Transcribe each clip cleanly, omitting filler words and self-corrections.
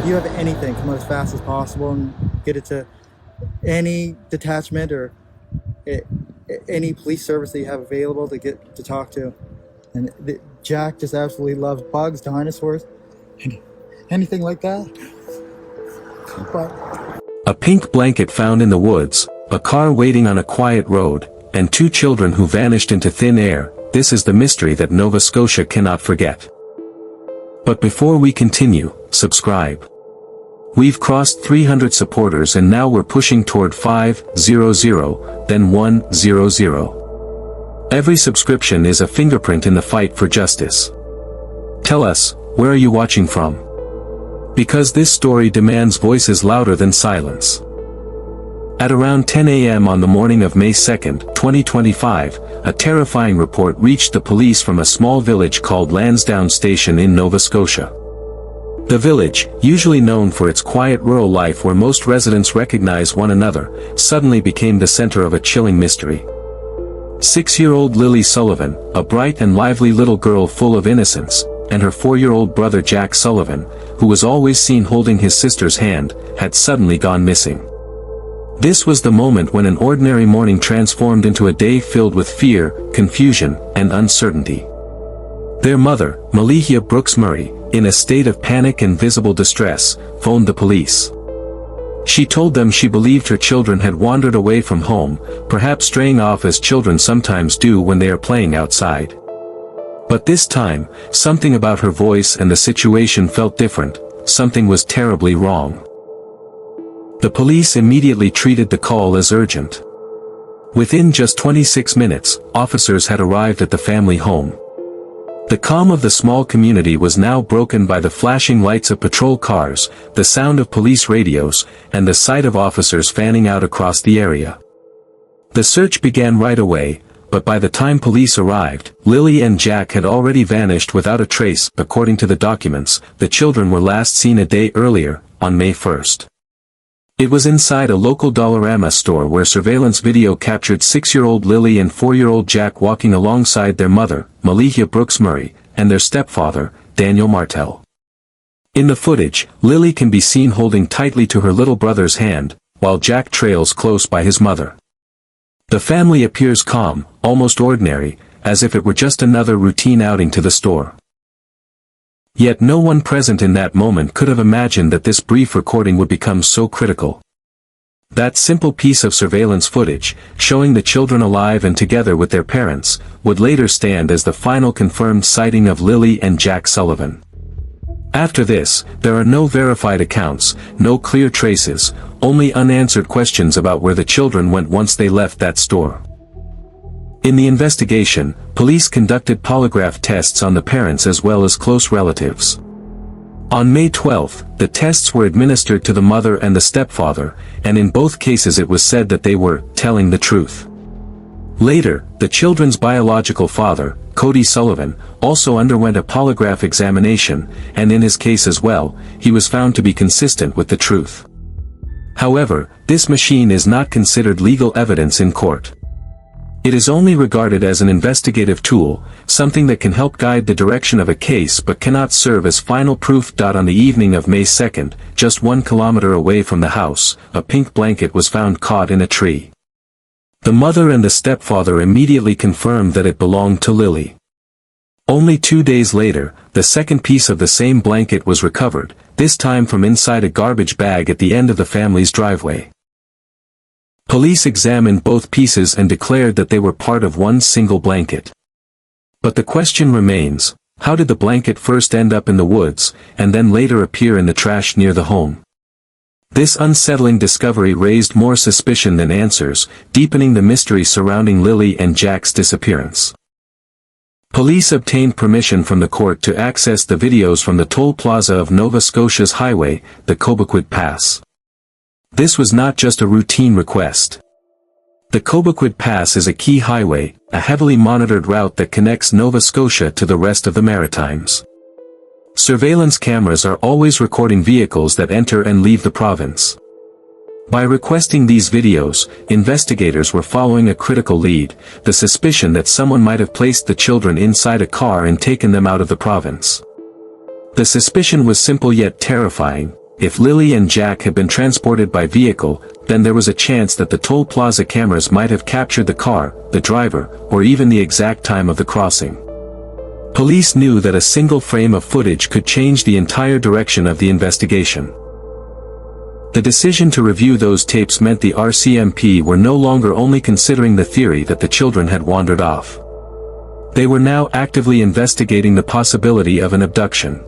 if you have anything, come out as fast as possible and get it to any detachment or any police service that you have available to get to talk to. And Jack just absolutely loves bugs, dinosaurs, anything like that. But a pink blanket found in the woods, a car waiting on a quiet road, and 2 children who vanished into thin air. This is the mystery that Nova Scotia cannot forget. But before we continue, subscribe. We've crossed 300 supporters and now we're pushing toward 500, then 100. Every subscription is a fingerprint in the fight for justice. Tell us, where are you watching from? Because this story demands voices louder than silence. At around 10 a.m. on the morning of May 2, 2025, a terrifying report reached the police from a small village called Lansdowne Station in Nova Scotia. The village, usually known for its quiet rural life where most residents recognize one another, suddenly became the center of a chilling mystery. 6-year-old Lilly Sullivan, a bright and lively little girl full of innocence, and her 4-year-old brother Jack Sullivan, who was always seen holding his sister's hand, had suddenly gone missing. This was the moment when an ordinary morning transformed into a day filled with fear, confusion, and uncertainty. Their mother, Malicia Brooks Murray, in a state of panic and visible distress, phoned the police. She told them she believed her children had wandered away from home, perhaps straying off as children sometimes do when they are playing outside. But this time, something about her voice and the situation felt different. Something was terribly wrong. The police immediately treated the call as urgent. Within just 26 minutes, officers had arrived at the family home. The calm of the small community was now broken by the flashing lights of patrol cars, the sound of police radios, and the sight of officers fanning out across the area. The search began right away, but by the time police arrived, Lilly and Jack had already vanished without a trace. According to the documents, the children were last seen a day earlier, on May 1st. It was inside a local Dollarama store where surveillance video captured 6-year-old Lilly and 4-year-old Jack walking alongside their mother, Malicia Brooks Murray, and their stepfather, Daniel Martel. In the footage, Lilly can be seen holding tightly to her little brother's hand, while Jack trails close by his mother. The family appears calm, almost ordinary, as if it were just another routine outing to the store. Yet no one present in that moment could have imagined that this brief recording would become so critical. That simple piece of surveillance footage, showing the children alive and together with their parents, would later stand as the final confirmed sighting of Lilly and Jack Sullivan. After this, there are no verified accounts, no clear traces, only unanswered questions about where the children went once they left that store. In the investigation, police conducted polygraph tests on the parents as well as close relatives. On May 12, the tests were administered to the mother and the stepfather, and in both cases it was said that they were telling the truth. Later, the children's biological father, Cody Sullivan, also underwent a polygraph examination, and in his case as well, he was found to be consistent with the truth. However, this machine is not considered legal evidence in court. It is only regarded as an investigative tool, something that can help guide the direction of a case but cannot serve as final proof. On the evening of May 2, just 1 kilometer away from the house, a pink blanket was found caught in a tree. The mother and the stepfather immediately confirmed that it belonged to Lilly. Only 2 days later, the second piece of the same blanket was recovered, this time from inside a garbage bag at the end of the family's driveway. Police examined both pieces and declared that they were part of one single blanket. But the question remains, how did the blanket first end up in the woods, and then later appear in the trash near the home? This unsettling discovery raised more suspicion than answers, deepening the mystery surrounding Lilly and Jack's disappearance. Police obtained permission from the court to access the videos from the toll plaza of Nova Scotia's highway, the Cobequid Pass. This was not just a routine request. The Cobequid Pass is a key highway, a heavily monitored route that connects Nova Scotia to the rest of the Maritimes. Surveillance cameras are always recording vehicles that enter and leave the province. By requesting these videos, investigators were following a critical lead, the suspicion that someone might have placed the children inside a car and taken them out of the province. The suspicion was simple yet terrifying. if Lilly and Jack had been transported by vehicle, then there was a chance that the toll plaza cameras might have captured the car, the driver, or even the exact time of the crossing. Police knew that a single frame of footage could change the entire direction of the investigation. The decision to review those tapes meant the RCMP were no longer only considering the theory that the children had wandered off. They were now actively investigating the possibility of an abduction.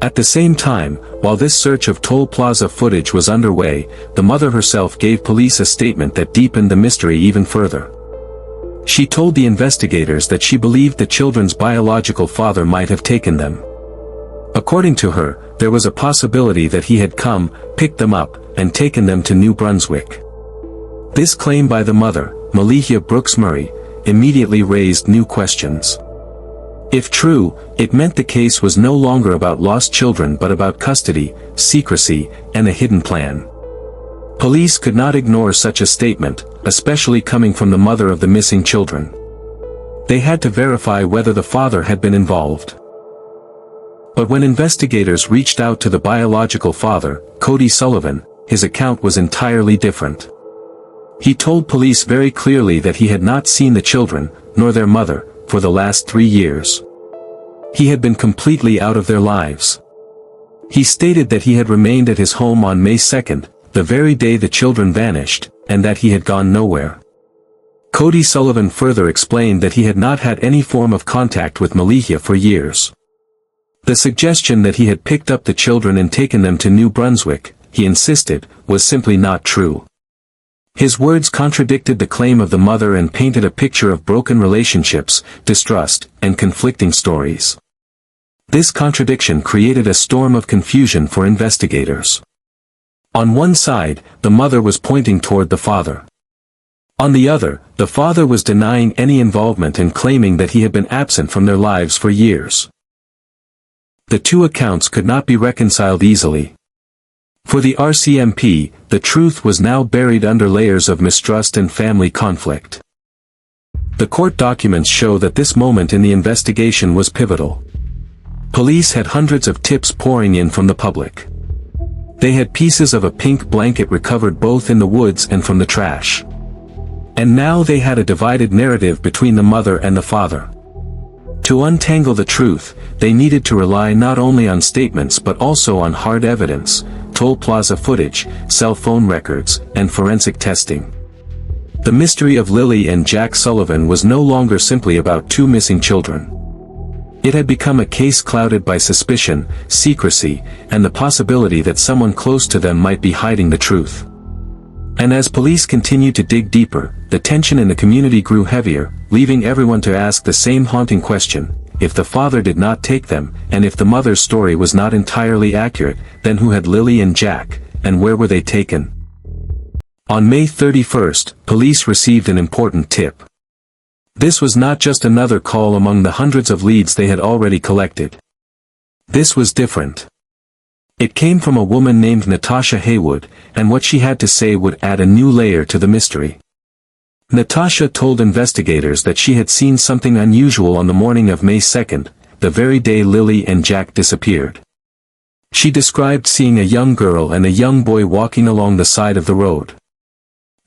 At the same time, while this search of toll plaza footage was underway, the mother herself gave police a statement that deepened the mystery even further. She told the investigators that she believed the children's biological father might have taken them. According to her, there was a possibility that he had come, picked them up, and taken them to New Brunswick. This claim by the mother, Malihia Brooks Murray, immediately raised new questions. If true, it meant the case was no longer about lost children but about custody, secrecy, and a hidden plan. Police could not ignore such a statement, especially coming from the mother of the missing children. They had to verify whether the father had been involved. But when investigators reached out to the biological father, Cody Sullivan, his account was entirely different. He told police very clearly that he had not seen the children, nor their mother, for the last 3 years. He had been completely out of their lives. He stated that he had remained at his home on May 2nd, the very day the children vanished, and that he had gone nowhere. Cody Sullivan further explained that he had not had any form of contact with Malihia for years. The suggestion that he had picked up the children and taken them to New Brunswick, he insisted, was simply not true. His words contradicted the claim of the mother and painted a picture of broken relationships, distrust, and conflicting stories. This contradiction created a storm of confusion for investigators. On one side, the mother was pointing toward the father. On the other, the father was denying any involvement and claiming that he had been absent from their lives for years. The two accounts could not be reconciled easily. For the RCMP, the truth was now buried under layers of mistrust and family conflict. The court documents show that this moment in the investigation was pivotal. Police had hundreds of tips pouring in from the public. They had pieces of a pink blanket recovered both in the woods and from the trash. And now they had a divided narrative between the mother and the father. To untangle the truth, they needed to rely not only on statements but also on hard evidence, toll plaza footage, cell phone records, and forensic testing. The mystery of Lilly and Jack Sullivan was no longer simply about two missing children. It had become a case clouded by suspicion, secrecy, and the possibility that someone close to them might be hiding the truth. And as police continued to dig deeper, the tension in the community grew heavier, leaving everyone to ask the same haunting question: if the father did not take them, and if the mother's story was not entirely accurate, then who had Lilly and Jack, and where were they taken? On May 31st, police received an important tip. This was not just another call among the hundreds of leads they had already collected. This was different. It came from a woman named Natasha Haywood, and what she had to say would add a new layer to the mystery. Natasha told investigators that she had seen something unusual on the morning of May 2nd, the very day Lilly and Jack disappeared. She described seeing a young girl and a young boy walking along the side of the road.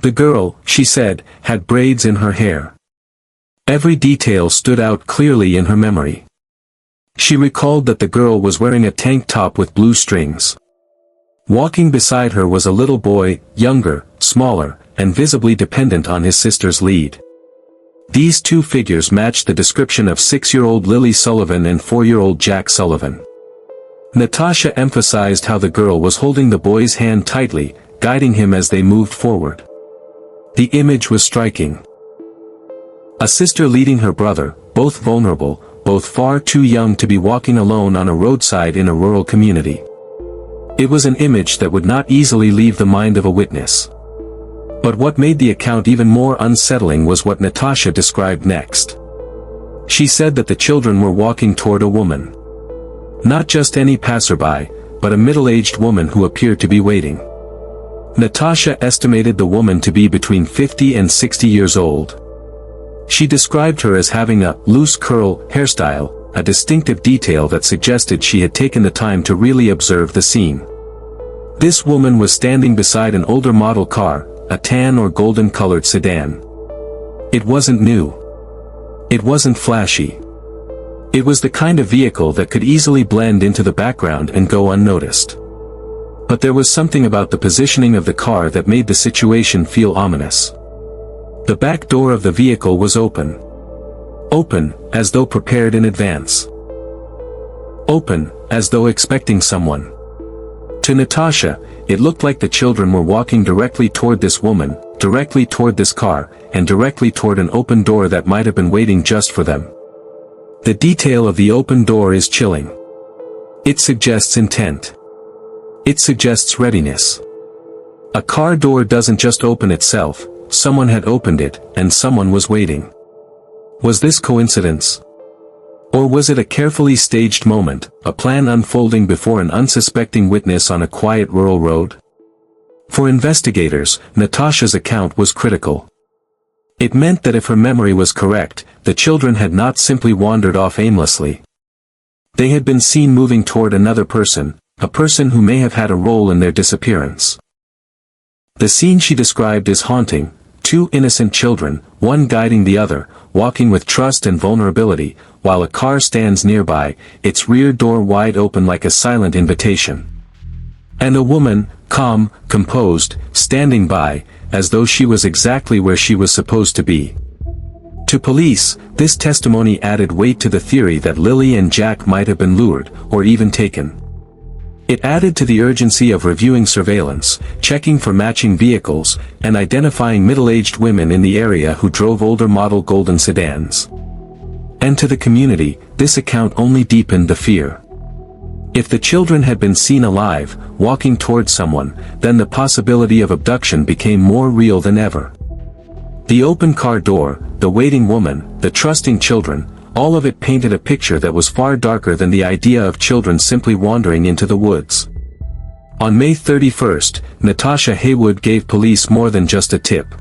The girl, she said, had braids in her hair. Every detail stood out clearly in her memory. She recalled that the girl was wearing a tank top with blue strings. Walking beside her was a little boy, younger, smaller, and visibly dependent on his sister's lead. These two figures matched the description of 6-year-old Lilly Sullivan and 4-year-old Jack Sullivan. Natasha emphasized how the girl was holding the boy's hand tightly, guiding him as they moved forward. The image was striking. A sister leading her brother, both vulnerable, both far too young to be walking alone on a roadside in a rural community. It was an image that would not easily leave the mind of a witness. But what made the account even more unsettling was what Natasha described next. She said that the children were walking toward a woman. Not just any passerby, but a middle-aged woman who appeared to be waiting. Natasha estimated the woman to be between 50 and 60 years old. She described her as having a loose curl hairstyle, a distinctive detail that suggested she had taken the time to really observe the scene. This woman was standing beside an older model car, a tan or golden-colored sedan. It wasn't new. It wasn't flashy. It was the kind of vehicle that could easily blend into the background and go unnoticed. But there was something about the positioning of the car that made the situation feel ominous. The back door of the vehicle was open. Open, as though prepared in advance. Open, as though expecting someone. To Natasha, it looked like the children were walking directly toward this woman, directly toward this car, and directly toward an open door that might have been waiting just for them. The detail of the open door is chilling. It suggests intent. It suggests readiness. A car door doesn't just open itself, someone had opened it, and someone was waiting. Was this coincidence? Or was it a carefully staged moment, a plan unfolding before an unsuspecting witness on a quiet rural road? For investigators, Natasha's account was critical. It meant that if her memory was correct, the children had not simply wandered off aimlessly. They had been seen moving toward another person, a person who may have had a role in their disappearance. The scene she described is haunting: two innocent children, one guiding the other, walking with trust and vulnerability, while a car stands nearby, its rear door wide open like a silent invitation. And a woman, calm, composed, standing by, as though she was exactly where she was supposed to be. To police, this testimony added weight to the theory that Lilly and Jack might have been lured, or even taken. It added to the urgency of reviewing surveillance, checking for matching vehicles, and identifying middle-aged women in the area who drove older model golden sedans. And to the community, this account only deepened the fear. If the children had been seen alive, walking towards someone, then the possibility of abduction became more real than ever. The open car door, the waiting woman, the trusting children, all of it painted a picture that was far darker than the idea of children simply wandering into the woods. On May 31st, Natasha Haywood gave police more than just a tip.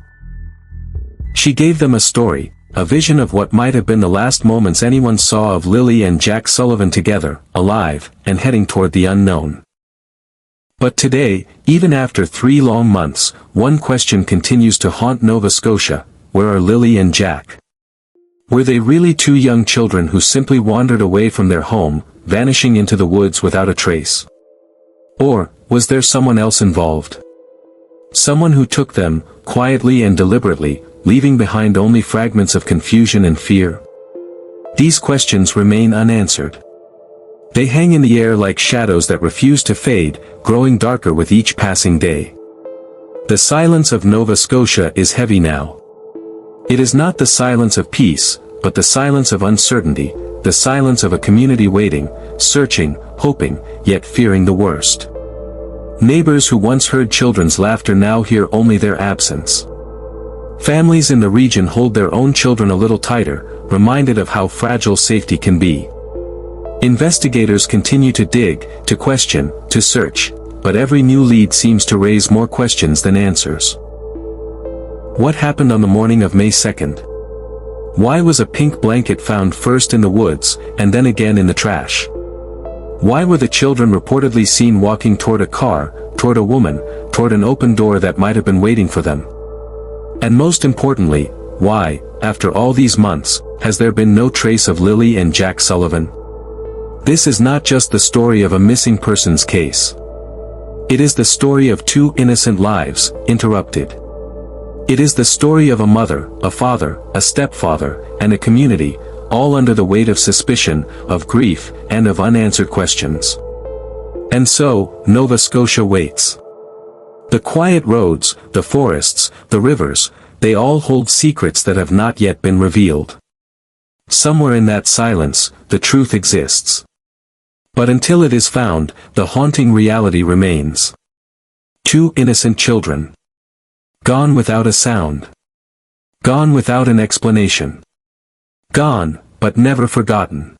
She gave them a story, a vision of what might have been the last moments anyone saw of Lilly and Jack Sullivan together, alive, and heading toward the unknown. But today, even after 3 long months, one question continues to haunt Nova Scotia: where are Lilly and Jack? Were they really 2 young children who simply wandered away from their home, vanishing into the woods without a trace? Or, was there someone else involved? Someone who took them, quietly and deliberately, leaving behind only fragments of confusion and fear? These questions remain unanswered. They hang in the air like shadows that refuse to fade, growing darker with each passing day. The silence of Nova Scotia is heavy now. It is not the silence of peace, but the silence of uncertainty, the silence of a community waiting, searching, hoping, yet fearing the worst. Neighbors who once heard children's laughter now hear only their absence. Families in the region hold their own children a little tighter, reminded of how fragile safety can be. Investigators continue to dig, to question, to search, but every new lead seems to raise more questions than answers. What happened on the morning of May 2nd? Why was a pink blanket found first in the woods, and then again in the trash? Why were the children reportedly seen walking toward a car, toward a woman, toward an open door that might have been waiting for them? And most importantly, why, after all these months, has there been no trace of Lilly and Jack Sullivan? This is not just the story of a missing persons case. It is the story of 2 innocent lives, interrupted. It is the story of a mother, a father, a stepfather, and a community, all under the weight of suspicion, of grief, and of unanswered questions. And so, Nova Scotia waits. The quiet roads, the forests, the rivers, they all hold secrets that have not yet been revealed. Somewhere in that silence, the truth exists. But until it is found, the haunting reality remains. 2 innocent children. Gone without a sound. Gone without an explanation. Gone, but never forgotten.